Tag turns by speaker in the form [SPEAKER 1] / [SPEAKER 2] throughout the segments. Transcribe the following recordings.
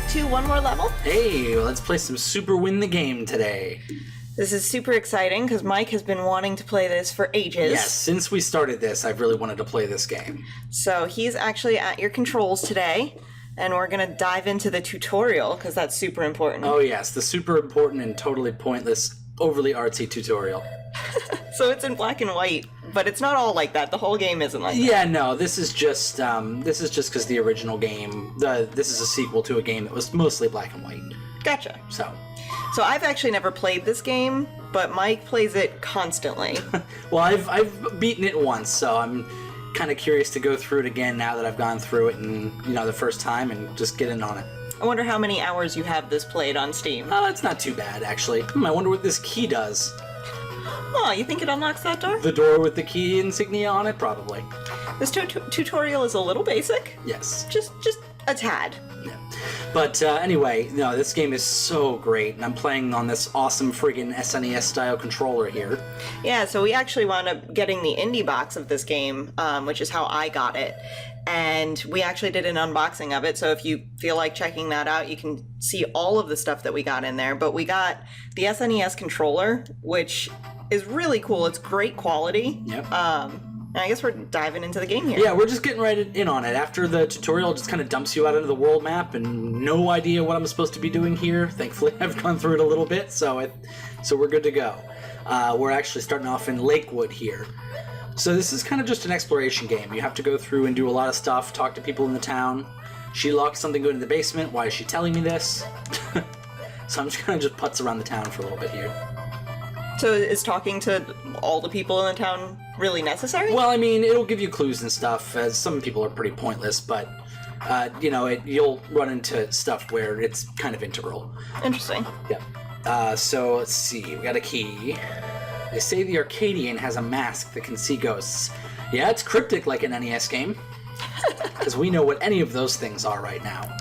[SPEAKER 1] to one more level.
[SPEAKER 2] Hey, let's play some Super Win the Game today.
[SPEAKER 1] This is super exciting because Mike has been wanting to play this for ages.
[SPEAKER 2] Yes, since we started this, I've really wanted to play this game.
[SPEAKER 1] So he's actually at your controls today, and we're going to dive into the tutorial because that's super important.
[SPEAKER 2] Oh yes, the super important and totally pointless, overly artsy tutorial.
[SPEAKER 1] So it's in black and white, but it's not all like that. The whole game isn't like that.
[SPEAKER 2] Yeah, no, this is just because the original game, this is a sequel to a game that was mostly black and white.
[SPEAKER 1] Gotcha.
[SPEAKER 2] So
[SPEAKER 1] I've actually never played this game, but Mike plays it constantly.
[SPEAKER 2] well, I've beaten it once, so I'm kind of curious to go through it again now that I've gone through it and the first time and just get in on it.
[SPEAKER 1] I wonder how many hours you have this played on Steam.
[SPEAKER 2] It's not too bad actually. I wonder what this key does.
[SPEAKER 1] Oh, you think it unlocks that door?
[SPEAKER 2] The door with the key insignia on it, probably.
[SPEAKER 1] This tutorial is a little basic.
[SPEAKER 2] Yes.
[SPEAKER 1] Just a tad.
[SPEAKER 2] Yeah. But anyway, no, this game is so great, and I'm playing on this awesome friggin' SNES style controller here.
[SPEAKER 1] Yeah, so we actually wound up getting the indie box of this game, which is how I got it. And we actually did an unboxing of it, so if you feel like checking that out, you can see all of the stuff that we got in there. But we got the SNES controller, which is really cool. It's great quality.
[SPEAKER 2] Yep.
[SPEAKER 1] And I guess we're diving into the game here.
[SPEAKER 2] Yeah, we're just getting right in on it. After the tutorial, it just kind of dumps you out into the world map and no idea what I'm supposed to be doing here. Thankfully, I've gone through it a little bit, so we're good to go. We're actually starting off in Lakewood here. So this is kind of just an exploration game. You have to go through and do a lot of stuff, talk to people in the town. She locked something good in the basement. Why is she telling me this? So I'm just going to just putz around the town for a little bit here.
[SPEAKER 1] So is talking to all the people in the town really necessary?
[SPEAKER 2] Well, I mean, it'll give you clues and stuff, as some people are pretty pointless, but, you'll run into stuff where it's kind of integral.
[SPEAKER 1] Interesting.
[SPEAKER 2] Yeah. So, let's see, we got a key. They say the Arcadian has a mask that can see ghosts. Yeah, it's cryptic like an NES game. Because we know what any of those things are right now.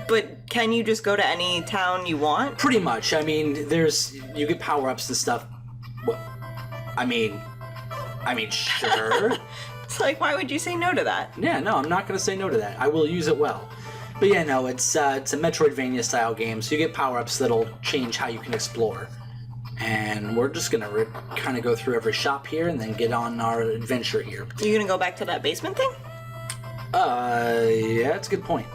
[SPEAKER 1] But can you just go to any town you want?
[SPEAKER 2] Pretty much. I mean, you get power-ups and stuff. Well, I mean, sure.
[SPEAKER 1] It's like, why would you say no to that?
[SPEAKER 2] Yeah, no, I'm not going to say no to that. I will use it well. But yeah, no, it's a Metroidvania-style game, so you get power-ups that'll change how you can explore. And we're just going to kind of go through every shop here and then get on our adventure here.
[SPEAKER 1] You going to go back to that basement thing?
[SPEAKER 2] Yeah, that's a good point.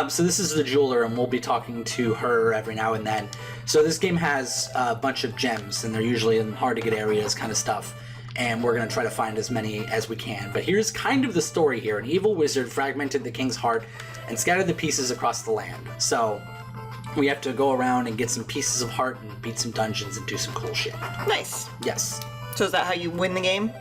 [SPEAKER 2] So this is the jeweler, and we'll be talking to her every now and then. So this game has a bunch of gems, and they're usually in hard-to-get areas kind of stuff, and we're going to try to find as many as we can. But here's kind of the story here. An evil wizard fragmented the king's heart and scattered the pieces across the land. So we have to go around and get some pieces of heart and beat some dungeons and do some cool shit.
[SPEAKER 1] Nice.
[SPEAKER 2] Yes.
[SPEAKER 1] So is that how you win the game?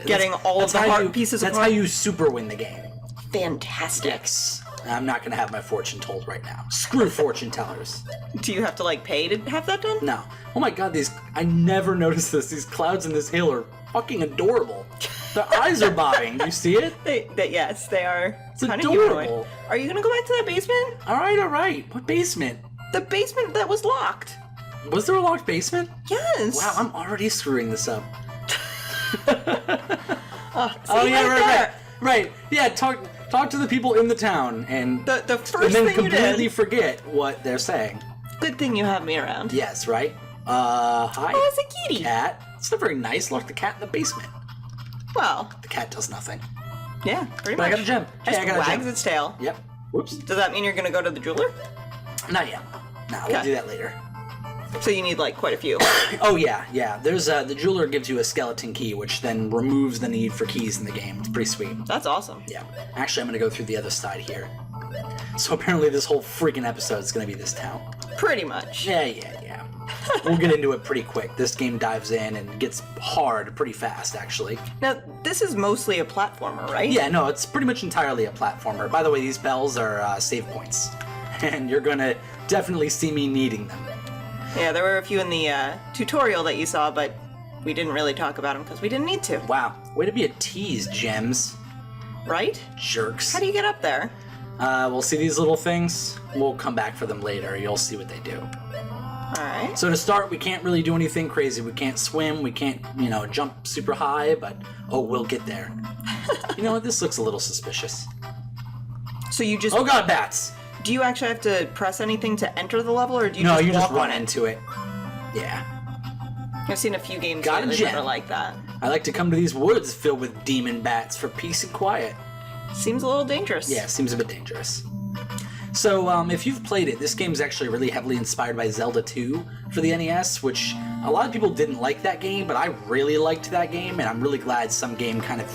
[SPEAKER 1] Getting all of the heart pieces of heart?
[SPEAKER 2] That's how you super win the game.
[SPEAKER 1] Fantastic.
[SPEAKER 2] Yes. I'm not going to have my fortune told right now. Screw fortune tellers.
[SPEAKER 1] Do you have to, pay to have that done?
[SPEAKER 2] No. Oh my god, I never noticed this. These clouds in this hill are fucking adorable. Their eyes are bobbing. You see it?
[SPEAKER 1] Yes, they are.
[SPEAKER 2] It's adorable.
[SPEAKER 1] Are you going to go back to that basement?
[SPEAKER 2] All right. What basement?
[SPEAKER 1] The basement that was locked.
[SPEAKER 2] Was there a locked basement?
[SPEAKER 1] Yes.
[SPEAKER 2] Wow, I'm already screwing this up. Right. Yeah, talk to the people in the town and
[SPEAKER 1] the first
[SPEAKER 2] and then
[SPEAKER 1] thing
[SPEAKER 2] completely
[SPEAKER 1] you did.
[SPEAKER 2] Forget what they're saying.
[SPEAKER 1] Good thing you have me around.
[SPEAKER 2] Yes, right? Hi.
[SPEAKER 1] Oh, it's a kitty.
[SPEAKER 2] Cat. It's not very nice. Lock the cat in the basement.
[SPEAKER 1] Well,
[SPEAKER 2] the cat does nothing.
[SPEAKER 1] Yeah, pretty
[SPEAKER 2] but
[SPEAKER 1] much.
[SPEAKER 2] I got a gem.
[SPEAKER 1] Just wags its tail.
[SPEAKER 2] Yep. Whoops.
[SPEAKER 1] Does that mean you're gonna go to the jeweler?
[SPEAKER 2] Not yet. No, we'll do that later.
[SPEAKER 1] So you need quite a few.
[SPEAKER 2] Oh yeah. There's the jeweler gives you a skeleton key, which then removes the need for keys in the game. It's pretty sweet.
[SPEAKER 1] That's awesome.
[SPEAKER 2] Yeah. Actually, I'm gonna go through the other side here. So apparently, this whole freaking episode is gonna be this town.
[SPEAKER 1] Pretty much.
[SPEAKER 2] Yeah. We'll get into it pretty quick. This game dives in and gets hard pretty fast, actually.
[SPEAKER 1] Now, this is mostly a platformer, right?
[SPEAKER 2] Yeah, no, it's pretty much entirely a platformer. By the way, these bells are save points, and you're gonna definitely see me needing them.
[SPEAKER 1] Yeah, there were a few in the tutorial that you saw, but we didn't really talk about them because we didn't need to.
[SPEAKER 2] Wow, way to be a tease, Gems.
[SPEAKER 1] Right?
[SPEAKER 2] Jerks.
[SPEAKER 1] How do you get up there?
[SPEAKER 2] We'll see these little things. We'll come back for them later. You'll see what they do.
[SPEAKER 1] Alright.
[SPEAKER 2] So to start, we can't really do anything crazy. We can't swim, we can't, jump super high, but, we'll get there. You know what? This looks a little suspicious.
[SPEAKER 1] So you just...
[SPEAKER 2] Oh god, bats!
[SPEAKER 1] Do you actually have to press anything to enter the level, or do you
[SPEAKER 2] No,
[SPEAKER 1] just
[SPEAKER 2] you just
[SPEAKER 1] walk
[SPEAKER 2] run
[SPEAKER 1] on it?
[SPEAKER 2] into it. Yeah.
[SPEAKER 1] I've seen a few games
[SPEAKER 2] Got a
[SPEAKER 1] lately that
[SPEAKER 2] gem.
[SPEAKER 1] are like that.
[SPEAKER 2] I like to come to these woods filled with demon bats for peace and quiet.
[SPEAKER 1] Seems a little dangerous.
[SPEAKER 2] Yeah, seems a bit dangerous. So, if you've played it, this game's actually really heavily inspired by Zelda 2 for the NES, which a lot of people didn't like that game, but I really liked that game, and I'm really glad some game kind of,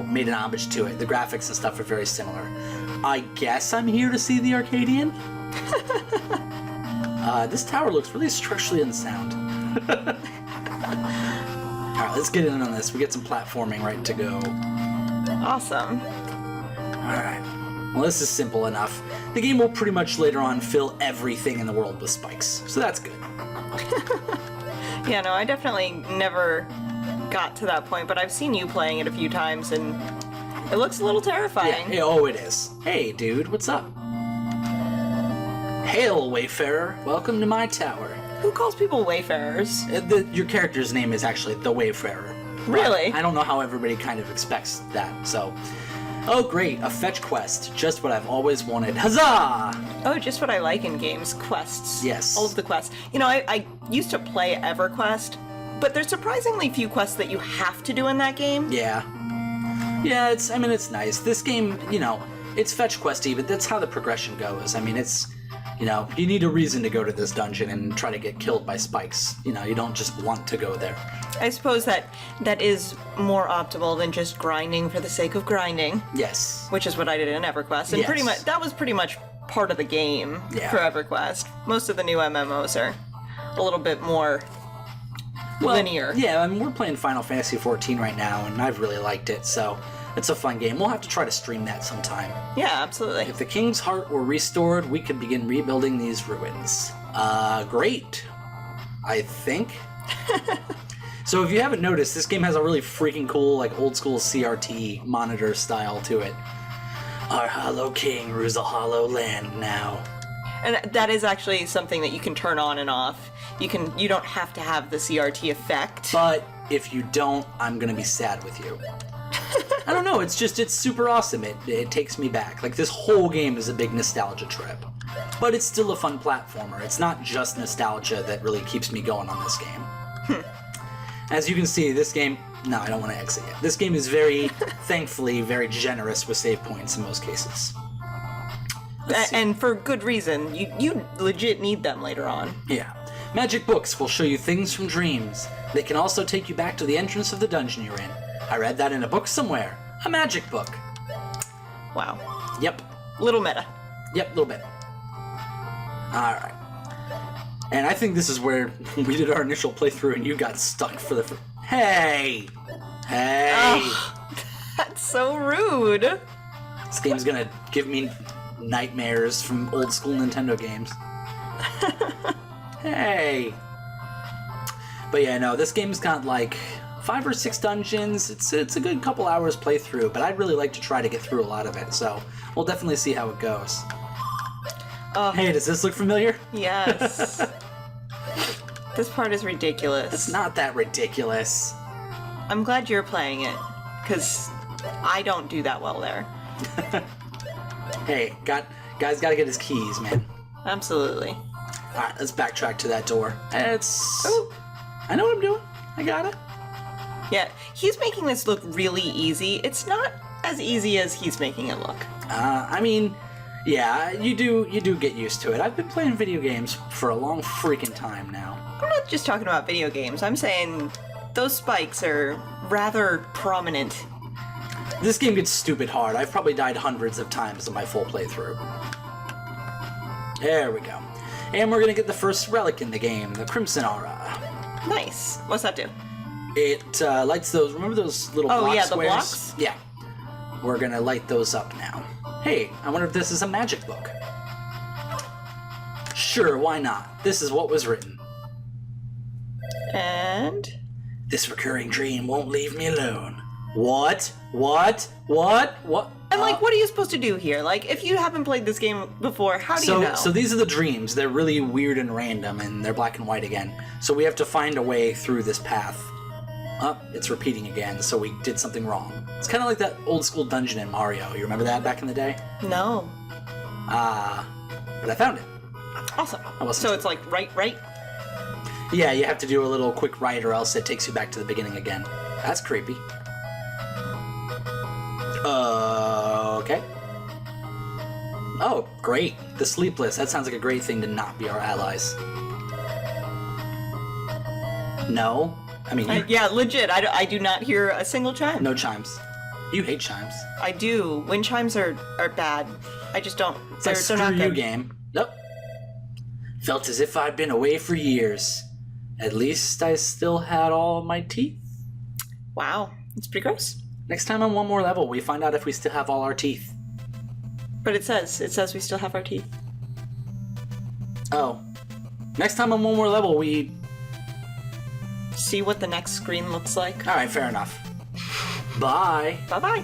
[SPEAKER 2] made an homage to it. The graphics and stuff are very similar. I guess I'm here to see the Arcadian? This tower looks really structurally unsound. Alright, let's get in on this. We get some platforming right to go.
[SPEAKER 1] Awesome.
[SPEAKER 2] Alright. Well, this is simple enough. The game will pretty much later on fill everything in the world with spikes, so that's good.
[SPEAKER 1] Yeah, no, I definitely never got to that point, but I've seen you playing it a few times, and it looks a little terrifying.
[SPEAKER 2] Yeah, oh, it is. Hey, dude, what's up? Hail, Wayfarer. Welcome to my tower.
[SPEAKER 1] Who calls people wayfarers?
[SPEAKER 2] Your character's name is actually the Wayfarer.
[SPEAKER 1] Really?
[SPEAKER 2] I don't know how everybody kind of expects that, so... Oh, great, a fetch quest. Just what I've always wanted. Huzzah!
[SPEAKER 1] Oh, just what I like in games. Quests.
[SPEAKER 2] Yes.
[SPEAKER 1] All of the quests. I used to play EverQuest, but there's surprisingly few quests that you have to do in that game.
[SPEAKER 2] Yeah. Yeah, it's nice. This game, it's fetch questy, but that's how the progression goes. It's, you need a reason to go to this dungeon and try to get killed by spikes. You don't just want to go there.
[SPEAKER 1] I suppose that is more optimal than just grinding for the sake of grinding.
[SPEAKER 2] Yes.
[SPEAKER 1] Which is what I did in EverQuest. And
[SPEAKER 2] Yes.
[SPEAKER 1] that was pretty much part of the game for EverQuest. Most of the new MMOs are a little bit more linear.
[SPEAKER 2] Yeah, we're playing Final Fantasy XIV right now, and I've really liked it, so it's a fun game. We'll have to try to stream that sometime.
[SPEAKER 1] Yeah, absolutely.
[SPEAKER 2] If the king's heart were restored, we could begin rebuilding these ruins. Great. I think. So if you haven't noticed, this game has a really freaking cool, old school CRT monitor style to it. Our hollow king rules a hollow land now.
[SPEAKER 1] And that is actually something that you can turn on and off. You don't have to have the CRT effect.
[SPEAKER 2] But if you don't, I'm gonna be sad with you. I don't know, it's super awesome. It takes me back. This whole game is a big nostalgia trip. But it's still a fun platformer. It's not just nostalgia that really keeps me going on this game. As you can see, this game... No, I don't want to exit yet. This game is thankfully, very generous with save points in most cases.
[SPEAKER 1] And for good reason. You legit need them later on.
[SPEAKER 2] Yeah. Magic books will show you things from dreams. They can also take you back to the entrance of the dungeon you're in. I read that in a book somewhere. A magic book.
[SPEAKER 1] Wow.
[SPEAKER 2] Yep.
[SPEAKER 1] Little meta.
[SPEAKER 2] Yep, a little bit. Alright. And I think this is where we did our initial playthrough and you got stuck for the... Hey! Hey!
[SPEAKER 1] Oh, that's so rude.
[SPEAKER 2] This game's gonna give me nightmares from old school Nintendo games. Hey! But yeah, no, this game's got 5 or 6 dungeons. It's a good couple hours playthrough, but I'd really like to try to get through a lot of it, so we'll definitely see how it goes. Hey, does this look familiar?
[SPEAKER 1] Yes. This part is ridiculous.
[SPEAKER 2] It's not that ridiculous.
[SPEAKER 1] I'm glad you're playing it, because I don't do that well there.
[SPEAKER 2] Hey, guy's gotta get his keys, man.
[SPEAKER 1] Absolutely.
[SPEAKER 2] Alright, let's backtrack to that door.
[SPEAKER 1] Oh.
[SPEAKER 2] I know what I'm doing. I got it.
[SPEAKER 1] Yeah, he's making this look really easy. It's not as easy as he's making it look.
[SPEAKER 2] Yeah, you do get used to it. I've been playing video games for a long freaking time now.
[SPEAKER 1] I'm not just talking about video games. I'm saying those spikes are rather prominent.
[SPEAKER 2] This game gets stupid hard. I've probably died hundreds of times in my full playthrough. There we go. And we're gonna get the first relic in the game, the Crimson Aura.
[SPEAKER 1] Nice. What's that do?
[SPEAKER 2] It lights those, remember those little block
[SPEAKER 1] yeah,
[SPEAKER 2] squares?
[SPEAKER 1] the blocks?
[SPEAKER 2] Yeah. We're gonna light those up now. Hey, I wonder if this is a magic book. Sure, why not? This is what was written.
[SPEAKER 1] And?
[SPEAKER 2] This recurring dream won't leave me alone. What?
[SPEAKER 1] And what are you supposed to do here? If you haven't played this game before, how do you know?
[SPEAKER 2] So these are the dreams. They're really weird and random, and they're black and white again. So we have to find a way through this path. Oh, it's repeating again, so we did something wrong. It's kind of like that old school dungeon in Mario. You remember that back in the day?
[SPEAKER 1] No.
[SPEAKER 2] But I found it.
[SPEAKER 1] Awesome.
[SPEAKER 2] I wasn't
[SPEAKER 1] So
[SPEAKER 2] too-
[SPEAKER 1] it's like right?
[SPEAKER 2] Yeah, you have to do a little quick right or else it takes you back to the beginning again. That's creepy. Okay. Oh, great. The Sleepless. That sounds like a great thing to not be our allies. No. I mean,
[SPEAKER 1] Yeah, legit. I do not hear a single chime.
[SPEAKER 2] no chimes. You hate chimes.
[SPEAKER 1] I do. Wind chimes are bad. I just don't.
[SPEAKER 2] It's
[SPEAKER 1] They're,
[SPEAKER 2] like,
[SPEAKER 1] they're
[SPEAKER 2] screw
[SPEAKER 1] not
[SPEAKER 2] you,
[SPEAKER 1] good.
[SPEAKER 2] game. Nope. Felt as if I'd been away for years. At least I still had all my teeth.
[SPEAKER 1] Wow, it's pretty gross.
[SPEAKER 2] Next time on one more level, we find out if we still have all our teeth.
[SPEAKER 1] But it says we still have our teeth.
[SPEAKER 2] Oh. Next time on one more level, we...
[SPEAKER 1] See what the next screen looks like.
[SPEAKER 2] Alright, fair enough. Bye.
[SPEAKER 1] Bye bye.